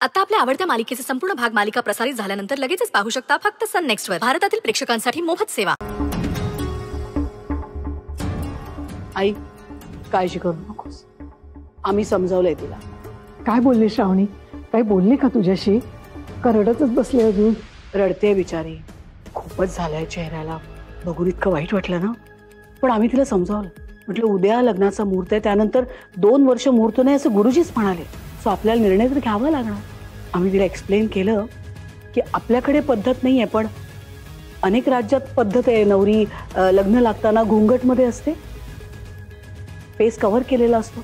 आता आपल्या आवडत्या मालिकेचे संपूर्ण भाग मालिका प्रसारित झाल्यानंतर लगेचच पाहू शकता फक्त सन नेक्स्ट वर. भारतातील प्रेक्षकांसाठी मोफत सेवा. आई काळजी करू नकोस, आम्ही समजावलंय तिला. काय बोलली श्रावणी? काय बोलली का तुझ्याशी? करडतच बसले अजून. रडते बिचारी, खूपच झालंय चेहऱ्याला. बघून इतकं वाईट वाटलं ना. पण आम्ही तिला समजावलं. म्हटलं उद्या लग्नाचा मुहूर्त आहे, त्यानंतर 2 वर्ष मुहूर्त नाही असं गुरुजीच म्हणाले. सो आपल्याला निर्णय तर घ्यावा लागणार. आम्ही तिला एक्सप्लेन केलं की आपल्याकडे पद्धत नाहीये, पण अनेक राज्यात पद्धत आहे. नवरी लग्न लागताना घुंगटमध्ये असते, फेस कव्हर केलेला असतो.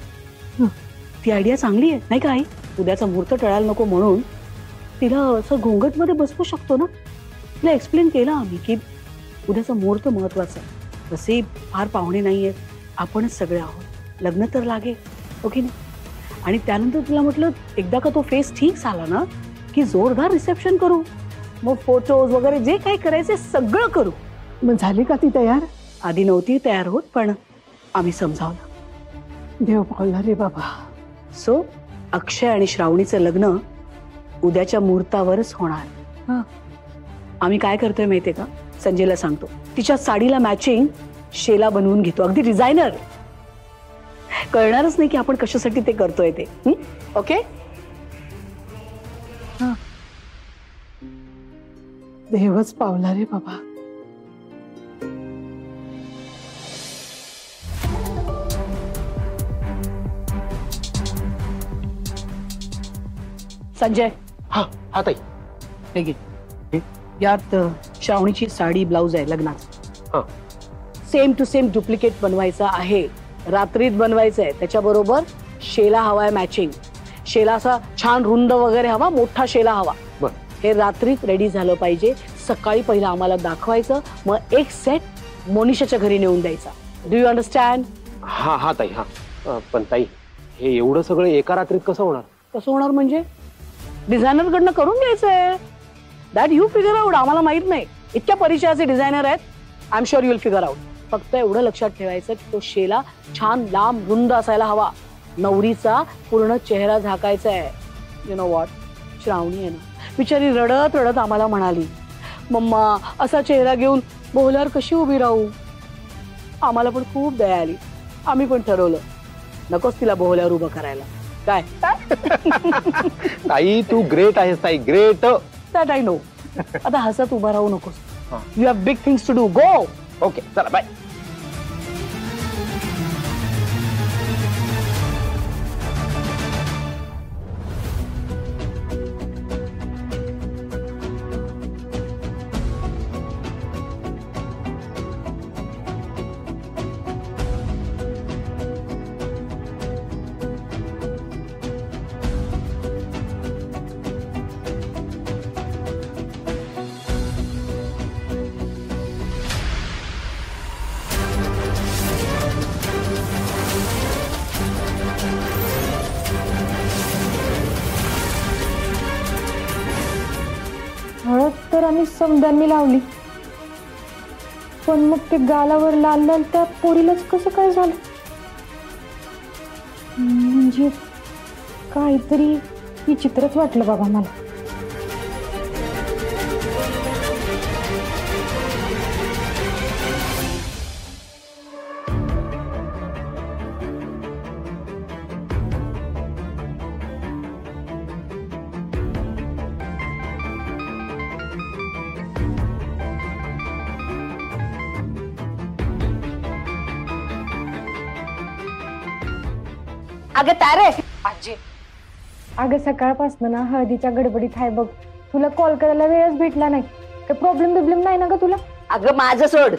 ती आयडिया चांगली आहे नाही का आई? उद्याचा मुहूर्त टळायला नको म्हणून तिला असं घुंगटमध्ये बसवू शकतो ना. तिला एक्सप्लेन केलं आम्ही की उद्याचा मुहूर्त महत्वाचा आहे. तसे फार पाहुणे नाहीये, आपणच सगळे आहोत. लग्न तर लागे, ओके ना. आणि त्यानंतर तिला म्हटलं एकदा का तो फेस ठीक झाला ना की जोरदार रिसेप्शन करू. मग फोटोज वगैरे जे काही करायचे सगळं करू. मग झाली का ती तयार? आधी नव्हती तयार होत, पण आम्ही समजावलं. देव पावला रे बाबा. सो अक्षय आणि श्रावणीचं लग्न उद्याच्या मुहूर्तावरच होणार. आम्ही काय करतोय माहितीये का? संजयला सांगतो तिच्या साडीला मॅचिंग शेला बनवून घेतो, अगदी डिझायनर. कळणारच नाही की आपण कशासाठी ते करतोय ते. ओके. देवच पावला रे बाबा. संजय. हा ताई. हे घे. यात श्रावणीची साडी ब्लाउज आहे लग्नाचा. सेम टू सेम डुप्लिकेट बनवायचा आहे. रात्रीत बनवायचं आहे. त्याच्याबरोबर शेला हवाय मॅचिंग. शेला असा छान रुंद वगैरे हवा, मोठा शेला हवा. हे रात्रीत रेडी झालं पाहिजे. सकाळी पहिला आम्हाला दाखवायचं, मग एक सेट मोनिशाच्या घरी नेऊन द्यायचा. Do you understand? हा ताई. पण ताई हे एवढं सगळं एका रात्रीत कसं होणार? कसं होणार म्हणजे डिझायनर कडनं करून घ्यायचंय. That you figure out. आम्हाला माहित नाही, इतक्या परिचयाचे डिझायनर आहेत. I am sure you will figure out. फक्त एवढं लक्षात ठेवायचं की तो शेला छान लांब रुंद असायला हवा. नवरीचा पूर्ण चेहरा झाकायचा आहे. यु नो व्हॉट, श्रावणी आहे ना बिचारी रडत रडत आम्हाला म्हणाली, मम्मा असा चेहरा घेऊन बोहल्यावर कशी उभी राहू. आम्हाला पण खूप दया आली. आम्ही पण ठरवलं नकोच तिला बोहल्यावर उभं करायला. काय ताई तू ग्रेट आहेस ताई, ग्रेट. That I know. आता हसत उभा राहू नकोस. You have big things to do. Go. Okay चला बाय. हळद तर आम्ही समद्यांनी लावली, पण मग ते गालावर लाल लाल त्या पोरीलाच कसं काय झालं? म्हणजे काहीतरी विचित्रच वाटलं बाबा मला. अगं तारे. आजी, अगं सकाळपासून ना हळदीच्या गडबडीत आहे बघ. तुला कॉल करायला वेळच भेटला नाही. काही प्रॉब्लेम बिब्लेम नाही ना ग तुला? अगं माझं सोड,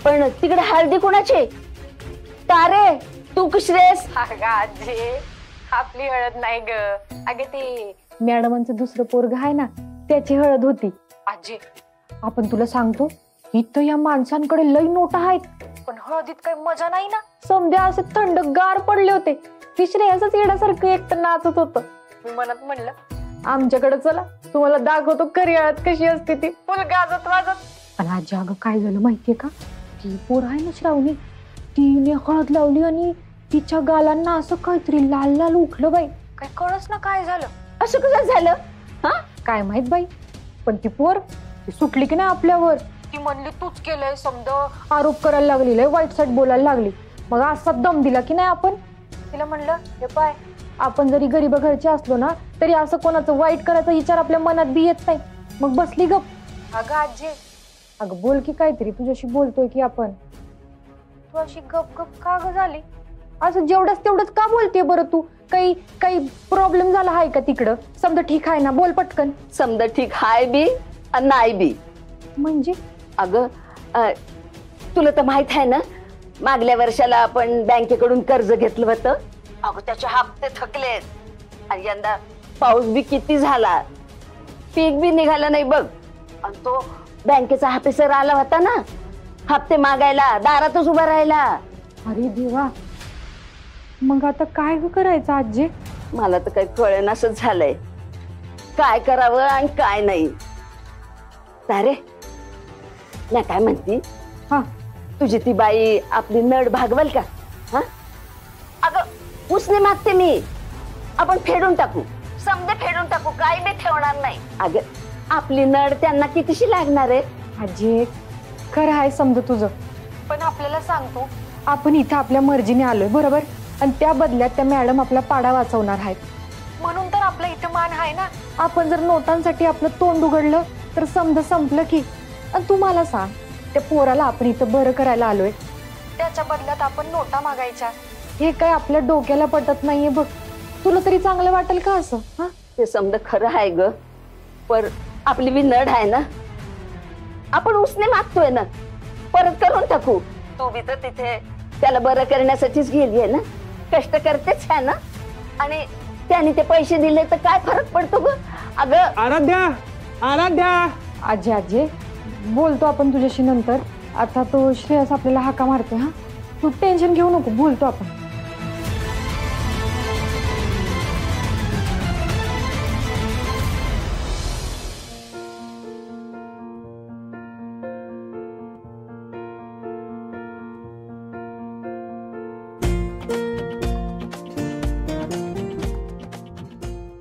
पण तिकडे हळदी कोणाची? तारे तू कशी रेस? अगं आजी, आपली हळद नाही ग. अगं ते मॅडमांचं दुसरं पोरग आहे ना, त्याची हळद होती. आजी आपण तुला सांगतो, इथं या माणसांकडे लई नोटा आहेत, पण हळदीत काही मजा नाही ना. समजा असे थंडगार पडले होते. तिसरे असंच येण्यासारखं एकटं नाचत होतं. मी मनात म्हणलं आमच्याकडे चला, तुम्हाला दाखवतो खरी हळद कशी असते ती, फुल गाजत वाजत. आणि आजी अगं काय झालं माहितीये का? ती पोर आहे ना श्रावणी, तिने हळद लावली आणि तिच्या गालांना असं काहीतरी लाल लाल उठलं बाई. काय कळच ना काय झालं. असं कसं झालं? हा, काय माहित बाई, पण ती पोर ती सुटली की नाही आपल्यावर. ती म्हणली तूच केलंय समज, आरोप करायला लागली, लय वाईट साईट बोलायला लागली. मग असा दम दिला की नाही आपण. तिला म्हणलं हे पाय, आपण जरी गरीब घरचे असलो ना तरी असं कोणाचं वाईट करायचा विचार आपल्या मनात बी येत नाही. मग बसली गप. अगं आजी, अगं बोल की काहीतरी, तुझ्याशी बोलतोय की आपण. तू अशी गप गप का ग झाली? असं जेवढंच तेवढंच का बोलते बरं तू? काही काही प्रॉब्लेम झाला आहे का तिकडं? समजा ठीक आहे ना, बोल पटकन. समजा ठीक हाय बी आणि नाही बी. म्हणजे अगं तुला तर माहित आहे ना, मागल्या वर्षाला आपण बँकेकडून कर्ज घेतलं होतं. अगं त्याचे हप्ते थकलेत आणि यंदा पाऊस बी किती झाला, पीक बी निघालं नाही बघ. आणि तो बँकेचा ऑफिसर आला होता ना हप्ते मागायला, दारातच उभा राहिला. अरे देवा, मग आता काय करायचं आजी? मला तर काही कळेनासच झालंय काय करावं आणि काय नाही. अरे ना काय म्हणती, हा तुझी ती बाई आपली नड भागवल का? हा, अगं उसने मागते मी, आपण फेडून टाकू, समजे फेडून टाकू, काही बी ठेवणार नाही. अगं आपली नड त्यांना कितीशी लागणार आहे? आजी खरं आहे समज तुझं, पण आपल्याला सांगतो आपण इथं आपल्या मर्जीने आलोय बरोबर, आणि त्या बदल्यात त्या मॅडम आपला पाडा वाचवणार आहेत. म्हणून तर आपलं इथं मान आहे ना. आपण जर नोटांसाठी आपलं तोंड उघडलं तर समज संपलं की. आणि तू मला सांग, त्या पोराला आपण इथं बरं करायला आलोय, त्याच्या बदल्यात आपण नोटा मागायच्या, हे काय आपल्या डोक्याला पटत नाहीये बघ. तुला तरी चांगलं वाटेल का असं? हा, ते समजा खरं आहे ग, पर आपली बी नड आहे ना. आपण उसने मागतोय ना, परत करून टाकू. तू बी तर तिथे त्याला बरं करण्यासाठीच गेली आहे ना, कष्ट करतेच आहे ना. आणि त्याने ते पैसे दिले तर काय फरक पडतो ग? अगं आराध्या, आराध्या. आजी आजी बोलतो आपण तुझ्याशी नंतर. आता तो श्रेयस आपल्याला हाका मारतोय. हा, तू टेन्शन घेऊ नको, बोलतो आपण.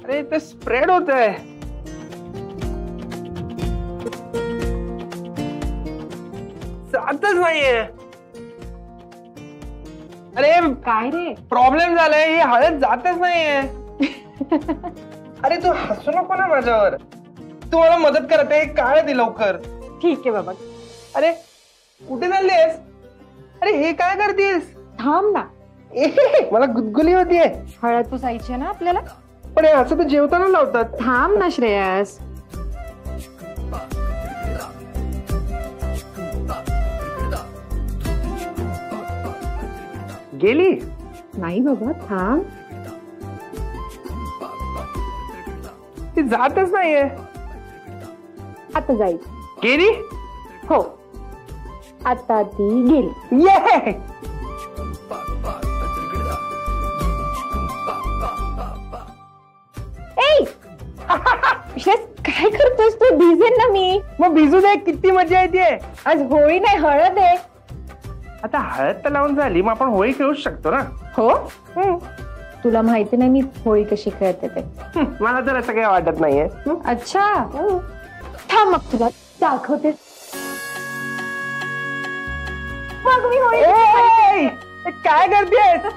अरे ते स्प्रेड होत आहे. जातच नाहीये. अरे काय रे? प्रॉब्लेम झालाय, ही हळद जातच नाहीये. अरे तू हसू नको ना माझ्यावर, तू मला मदत करत आहे, काय दे लवकर. ठीक आहे बाबा, अरे कुठे चाललीस? अरे हे काय करतीस? थांब ना. मला गुदगुली होतीये. हळद पुसायची ना आपल्याला. पण हे असं तर जेवताना लावतात. थांब ना श्रेयस. गेली नाही बाबा, थांब. ती जातच नाहीये. आता जाईल. गेली? हो, आता ती गेली. ये श्रेयस काय करतोस तू? भिजेन ना मी. मग भिजू दे, किती मजा येते. आज होळी नाही, हळद आहे. आता हळद तर लावून झाली, मग आपण होळी खेळू शकतो ना. हो, तुला माहिती नाही मी होळी कशी खेळते ते. मला तर असं काही वाटत नाहीये. अच्छा, थांब मग तुला दाखवते. मग मी होळी ए, काय करतेस?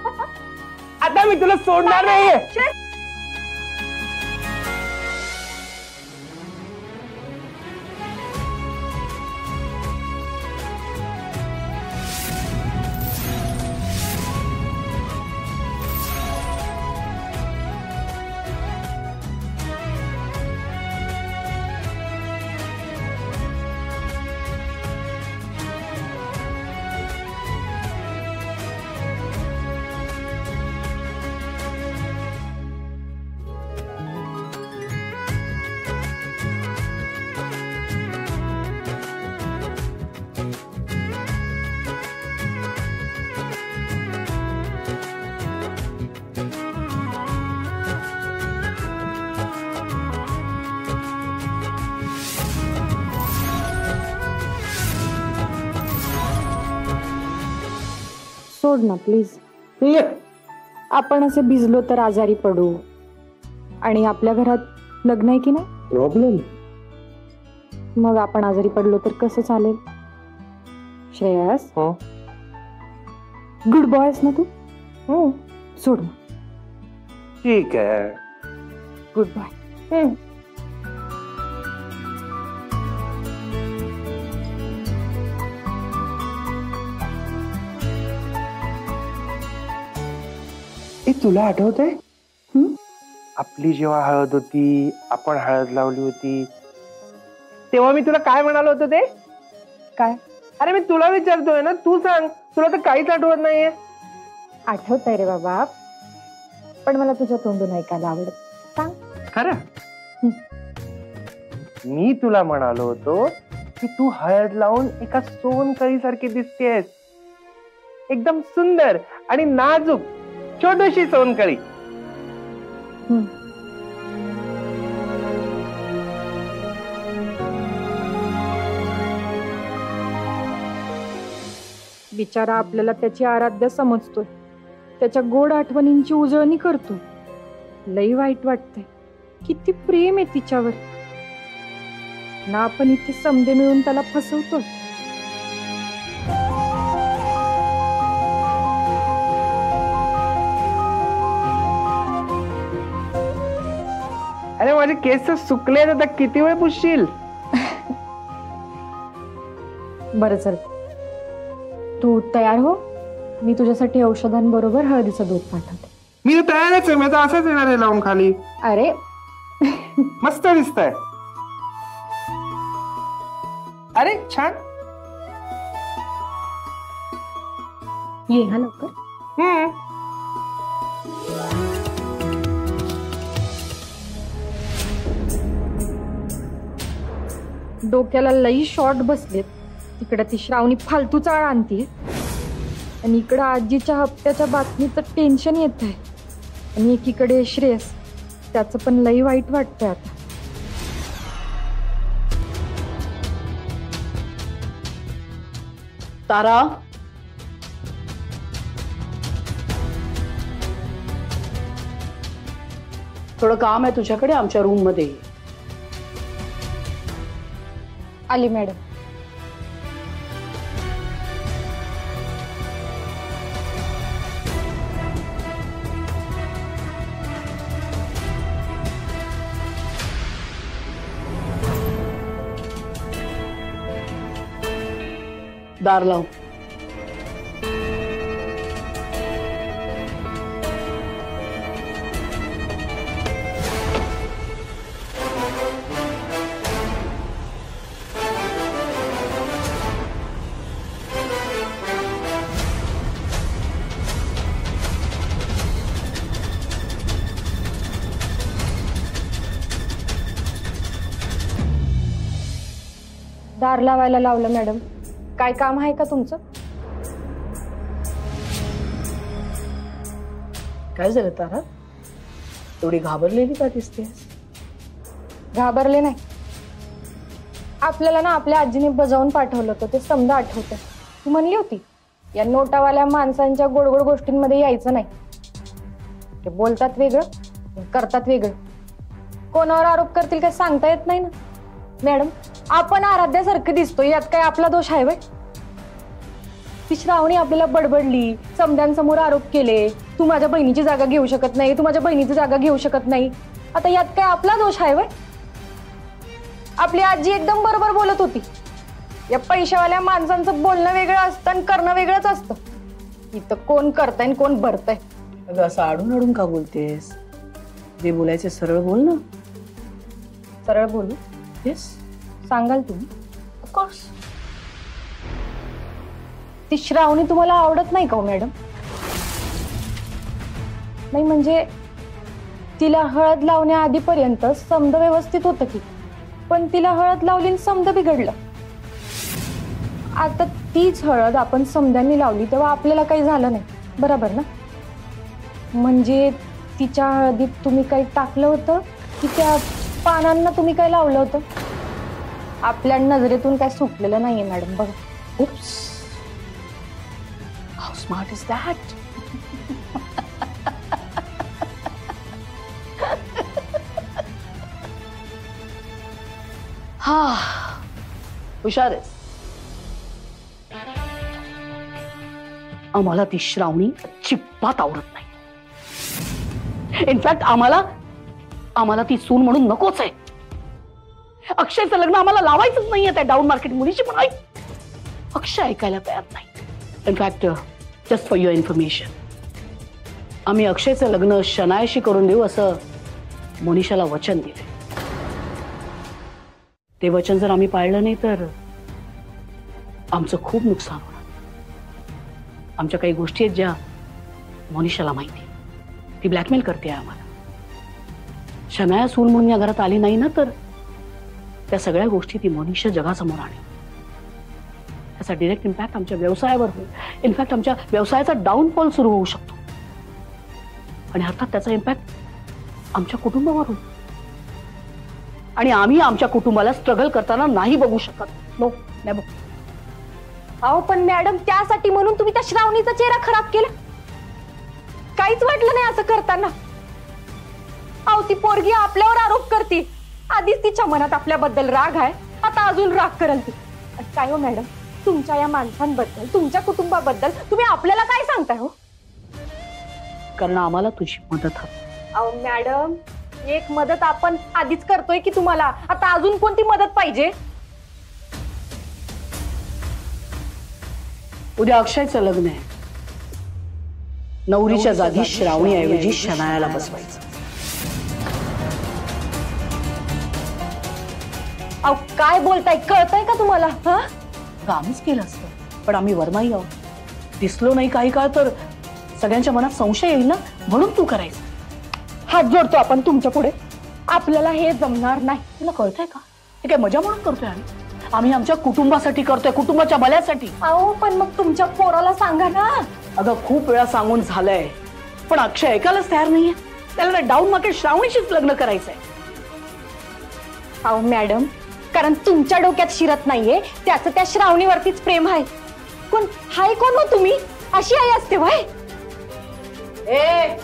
आता मी तुला सोडणार नाहीये. सोड ना प्लीज. आपण असे भिजलो तर आजारी पडू, आणि आपल्या घरात लग्न आहे की नाही? प्रॉब्लेम? मग आपण आजारी पडलो तर कसं चालेल? श्रेयस, हो. गुड बॉयस ना तू? हो, सोड मग. ठीक आहे. Good boy. तुला आठवतंय आपली जेव्हा हळद होती, आपण हळद लावली होती, तेव्हा मी तुला काय म्हणालो होतो ते? काय? अरे मी तुला विचारतोय ना, तू सांग. तुला तर काहीच आठवत नाहीये. आठवतंय रे बाबा, पण मला तुझ्या तोंडून ऐकायला आवडत. सांग. खरं? मी तुला म्हणालो होतो की तू हळद लावून एका सोनकळी सारखी दिसतेस, एकदम सुंदर आणि नाजूक छोटीशी सोनकळी. बिचारा आपल्याला त्याची आराध्य समजतोय, त्याच्या गोड आठवणींची उजळणी करतोय. लई वाईट वाटतंय. किती प्रेम आहे तिच्यावर ना, आपण इथे समदे मिळून त्याला फसवतोय. अरे माझे केस सुकले, आता किती वेळ पुसशील? बरं चल, तू तयार हो. मी तुझ्यासाठी औषधांबरोबर हळदीचं दूध पाठवते. मी तर तयारच आहे. मी तर असंच येणार आहे लावून खाली. अरे मस्त दिसतंय. अरे छान. ये हा लवकर. डोक्याला लई शॉर्ट बसलेत. तिकडे ती श्रावणी फालतू चाळ आणतीये आणि इकडं आजीच्या हप्त्याच्या बातमीचं टेन्शन येत आहे. आणि एकीकडे श्रेयस, त्याचं पण लई वाईट वाटतंय आता. तारा, थोडं काम आहे तुझ्याकडे आमच्या रूम मध्ये. आली मॅडम. दार लाव. दार लावायला लावलं मॅडम. काय काम आहे का तुमचं? काय झालं तारा? एवढी घाबरलेली का दिसतेस? घाबरले नाही. आपल्याला ना आपल्या आजीने बजावून पाठवलं होतं ते समजा आठवतं. तू म्हणली होती या नोटावाल्या माणसांच्या गोडगोड गोष्टींमध्ये यायचं नाही. ते बोलतात वेगळं, करतात वेगळं. कोणावर आरोप करतील काय सांगता येत नाही ना. मॅडम, आपण आराध्यासारखं दिसतोय, यात काय आपला दोष आहे? ती श्रावणी आपल्याला बडबडली, समद्यांसमोर आरोप केले, तू माझ्या बहिणीची जागा घेऊ शकत नाही, तू माझ्या बहिणीची जागा घेऊ शकत नाही. आता यात काय आपला दोष आहे? आपली आजी एकदम बरोबर बोलत होती. या पैशावाल्या माणसांचं बोलणं वेगळं असतं आणि करणं वेगळंच असतं. इथं कोण करताय आणि कोण भरताय. अगं असं आडून आडून का बोलतेस? जे बोलायचे सरळ बोल ना. सरळ बोलू? येस, सांगाल तुम्ही? ऑफकोर्स. ती श्रावणी तुम्हाला आवडत नाही का मॅडम? नाही म्हणजे तिला हळद लावण्याआधीपर्यंत समद व्यवस्थित होतं की, पण तिला हळद लावली आणि समद बिघडलं. आता तीच हळद आपण समद्यांनी लावली तेव्हा आपल्याला काही झालं नाही, बरोबर ना? म्हणजे तिच्या हळदीत तुम्ही काही टाकलं होतं की त्या पानांना तुम्ही काय लावलं होतं? आपल्या नजरेतून काय सुटलेलं नाहीये मॅडम. बघा. Oops. How smart is that? हा हुशार आहेस. आम्हाला ती श्रावणी अजिबात आवडत नाही. इनफॅक्ट आम्हाला ती सून म्हणून नकोच आहे. अक्षयचं लग्न आम्हाला लावायचंच नाहीये त्या डाऊन मार्केट मुलीची. पण अक्षय ऐकायला तयार नाही. In fact just for your information, आम्ही अक्षयचं लग्न शनायाशी करून देऊ असं मोनिशाला वचन दिले. ते वचन जर आम्ही पाळलं नाही तर आमचं खूप नुकसान होणार. आमच्या काही गोष्टी आहेत ज्या मोनिशाला माहिती, ती ब्लॅकमेल करते आम्हाला. शनाया सून म्हणून या घरात आली नाही ना तर त्या सगळ्या गोष्टी ती मोनिशा जगासमोर आणेल. त्याचा डिरेक्ट इम्पॅक्ट आमच्या व्यवसायावर होईल. इनफॅक्ट आमच्या व्यवसायाचा डाऊनफॉल सुरू होऊ शकतो आणि अर्थात त्याचा इम्पॅक्ट आमच्या कुटुंबावर होईल. आणि आम्ही आमच्या कुटुंबाला स्ट्रगल करताना नाही बघू शकत. नो नाही बघ. अहो पण मॅडम, त्यासाठी म्हणून तुम्ही त्या श्रावणीचा चेहरा खराब केला? काहीच वाटलं नाही असं करताना? अहो ती पोरगी आपल्यावर आरोप करते. आधीच तिच्या मनात आपल्याबद्दल राग आहे, आता अजून राग करल ती. काय हो मॅडम, तुमच्या या माणसांबद्दल, तुमच्या कुटुंबाबद्दल तुम्ही आपल्याला काय सांगताय हो? कारण आम्हाला तुझी मदत हवी. अहो मॅडम, एक मदत आपण आधीच करतोय की तुम्हाला आता अजून कोणती मदत पाहिजे? उद्या अक्षयचं लग्न आहे. नवरीच्या जागी श्रावणीऐवजी शनायाला बसवायचं. अहो काय बोलताय, कळतंय का तुम्हाला? हा, आम्हीच केलं असतं पण आम्ही वरमाई आहोत. दिसलो नाही काही काळ तर सगळ्यांच्या मनात संशय येईल ना, म्हणून तू करायचं. हात जोडतो आपण तुमच्या पुढे. आपल्याला हे जमणार नाही. तुला कळतंय का? हे काय मजा म्हणून करतोय आम्ही आमच्या कुटुंबासाठी करतोय, कुटुंबाच्या भल्यासाठी. अहो पण मग तुमच्या पोराला सांगा ना. अगं खूप वेळा सांगून झालंय पण अक्षय ऐकायलाच तयार नाहीये. त्याला डाऊन मार्केट श्रावणीशीच लग्न करायचंय. अहो मॅडम, कारण तुमच्या डोक्यात शिरत नाहीये त्याचं त्या श्रावणीवरतीच प्रेम आहे. कोण हाय कोण हो तुम्ही? अशी आई असते व्हय? ए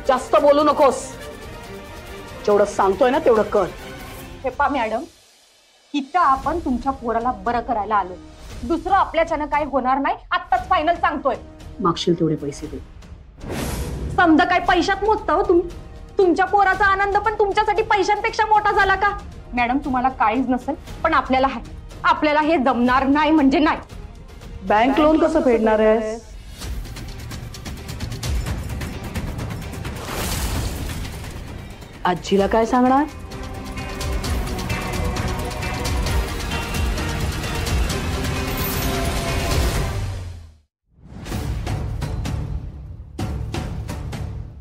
जास्त बोलू नकोस. जेवढं सांगतोय ना तेवढं कर. हे पा मॅडम, इथं आपण तुमच्या पोराला बरं करायला आलो. दुसरं आपल्याच्यानं काही होणार नाही. आत्ताच फायनल सांगतोय. मागशील तेवढे पैसे दे. समजा काय पैशात मोजता हो तुम्ही? तुमच्या पोराचा आनंद पण तुमच्यासाठी पैशांपेक्षा मोठा झाला का? मॅडम तुम्हाला काहीच नसेल पण आपल्याला हे जमणार नाही म्हणजे नाही. बँक लोन कसं फेडणार आहेस? आजीला काय सांगणार?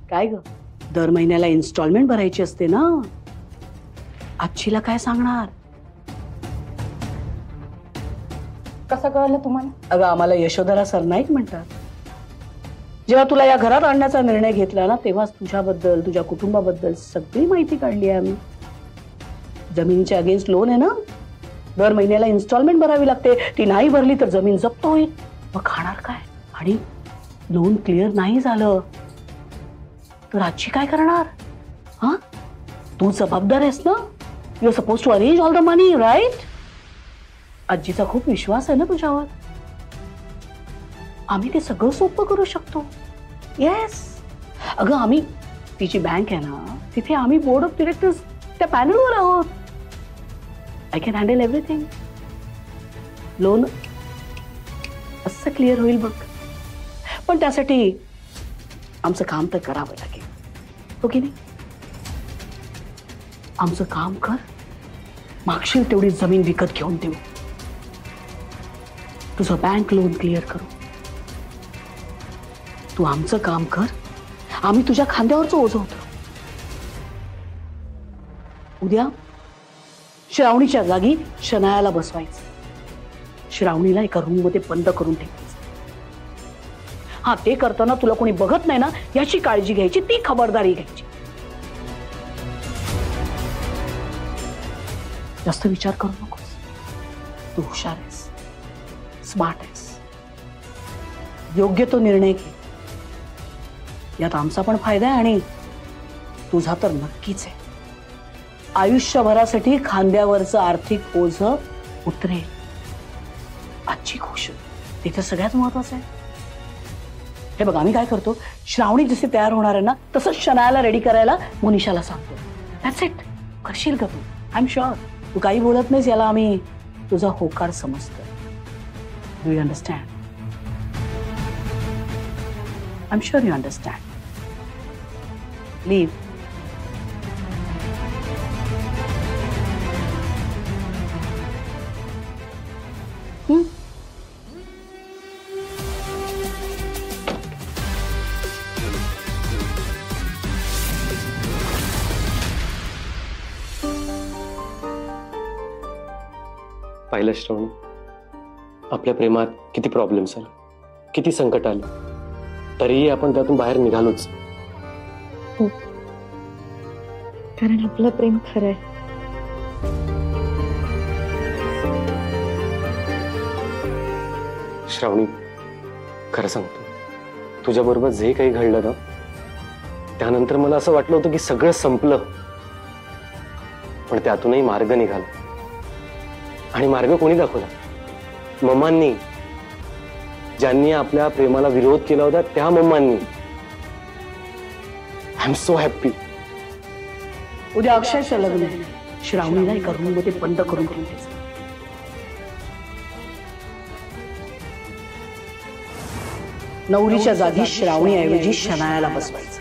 काय ग, दर महिन्याला इन्स्टॉलमेंट भरायची असते ना. आजीला काय सांगणार? कसं कळलं तुम्हाला? अगं आम्हाला यशोधरा सरनाईक म्हणतात. जेव्हा तुला या घरात आणण्याचा निर्णय घेतला ना तेव्हाच तुझ्याबद्दल, तुझ्या कुटुंबाबद्दल सगळी माहिती काढली आहे आम्ही. जमिनीच्या अगेन्स्ट लोन आहे ना, दर महिन्याला इन्स्टॉलमेंट भरावी लागते. ती नाही भरली तर जमीन जप्त होईल. मग खाणार काय? आणि लोन क्लिअर नाही झालं तर आजी काय करणार? हा, तू जबाबदार आहेस ना. You are suppose to arrange all the money, right? आजीचा खूप विश्वास आहे ना तुझ्यावर. आम्ही ते सगळं सोपं करू शकतो. येस. अगं आम्ही, तिची बँक आहे ना तिथे आम्ही बोर्ड ऑफ डिरेक्टर्स त्या पॅनलवर आहोत. I can handle everything. Loan असं क्लिअर होईल बघ. पण त्यासाठी आमचं काम तर करावं लागेल, हो की नाही? आमचं काम कर. मागशील तेवढी जमीन विकत घेऊन देऊ. तुझं बँक लोन क्लिअर करू. तू आमचं काम कर, आम्ही तुझ्या खांद्यावरच ओझं उतरवू. उद्या श्रावणीच्या जागी शनायाला बसवायचं. श्रावणीला एका रूम मध्ये बंद करून ठेवायचं. हा, ते करताना तुला कोणी बघत नाही ना याची काळजी घ्यायची, ती खबरदारी घ्यायची. जास्त विचार करू नकोस. तू हुशार आहेस, स्मार्ट आहेस. योग्य तो निर्णय घे. यात आमचा पण फायदा आहे आणि तुझा तर नक्कीच आहे. आयुष्यभरासाठी खांद्यावरचं आर्थिक ओझ उतरेल. आजची खुश ते तर सगळ्यात महत्वाचं आहे. हे बघ, आम्ही काय करतो, श्रावणी जसे तयार होणार आहे ना तसंच शनायाला रेडी करायला मोनिशाला सांगतो. That's it. करशील का तू? I am sure. तू काही बोलत नाहीस याला आम्ही तुझा होकार समजतो. Do you understand? I am sure you understand. Leave. पाहिलं श्रवणी, आपल्या प्रेमात किती प्रॉब्लेम्स आले, किती संकट आले, तरीही आपण त्यातून बाहेर निघालोच. कारण आपलं प्रेम खरं आहे. श्रावणी, खरं सांगतो, तुझ्या बरोबर जे काही घडलं ना त्यानंतर मला असं वाटलं होतं की सगळं संपलं, पण त्यातूनही मार्ग निघाला. आणि मार्ग कोणी दाखवला? मम्मांनी. ज्यांनी आपल्या प्रेमाला विरोध केला होता त्या मम्मांनी. I am so happy. उद्या अक्षयचं लग्न आहे. श्रावणीला एका रूम मध्ये बंद करून ठेवायचं. नवरीच्या जागी श्रावणी ऐवजी शनायाला बसवायचं.